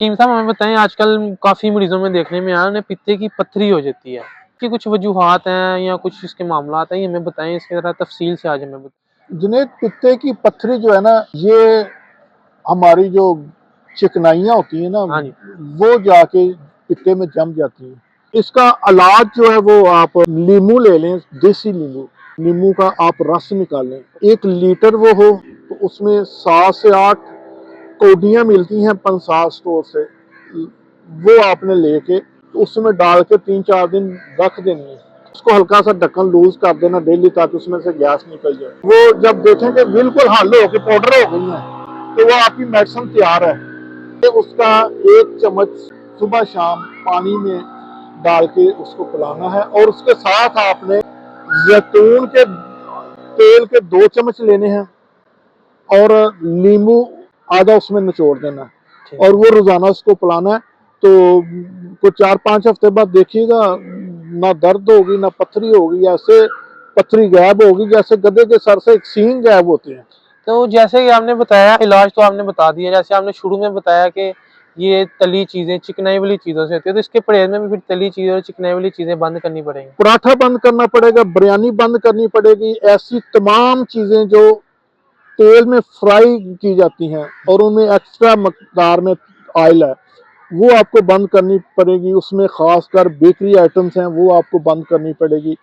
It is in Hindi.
टीम साहब हमें बताएं, आजकल काफ़ी मरीजों में देखने में आ रहा है पित्ते की पत्थरी हो जाती है कि कुछ वजूहात हैं या कुछ इसके मामलात हैं, ये हमें बताएं, इसके ज़रा तफसील से आज हमें बताएं। जुनैद, पित्ते की पत्थरी जो है ना, ये हमारी जो चिकनाइयाँ होती हैं ना, हाँ जी। वो जाके पित्ते में जम जाती हैं। इसका इलाज जो है वो आप नींबू ले लें, देसी नींबू। नींबू का आप रस निकालें, 1 लीटर वो हो तो उसमें 7 से 8 कौडियाँ मिलती हैं पंसार स्टोर से, वो आपने लेके उसमें डाल के 3-4 दिन रख देनी है। उसको हल्का सा ढक्कन लूज कर देना डेली, ताकि उसमें से गैस निकल जाए। वो जब देखें कि बिल्कुल हल हो गई, पाउडर हो गई है, तो वो आपकी मेडिसिन तैयार है। उसका 1 चम्मच सुबह शाम पानी में डाल के उसको पिलाना है, और उसके साथ आपने जैतून के तेल के 2 चम्मच लेने हैं और नींबू आधा उसमें निचोड़ देना है, और वो रोजाना उसको पिलाना है। तो कुछ 4-5 हफ्ते बाद देखिएगा, ना दर्द होगी ना पत्थरी होगी, ऐसे पत्थरी गायब होगी जैसे गधे के सर से एक सींग गायब होते हैं। तो जैसे कि आपने बताया, इलाज तो आपने बता दिया, जैसे आपने शुरू में बताया कि ये तली चीजें चिकनाई वाली चीजों से होती है, तो इसके परहेज में भी फिर तली चीजें और चिकनाई वाली चीजें बंद करनी पड़ेंगी। पराठा बंद करना पड़ेगा, बिरयानी बंद करनी पड़ेगी। ऐसी तमाम चीजें जो तेल में फ्राई की जाती हैं और उनमें एक्स्ट्रा मकदार में ऑयल है, वो आपको बंद करनी पड़ेगी। उसमें खासकर बेकरी आइटम्स हैं, वो आपको बंद करनी पड़ेगी।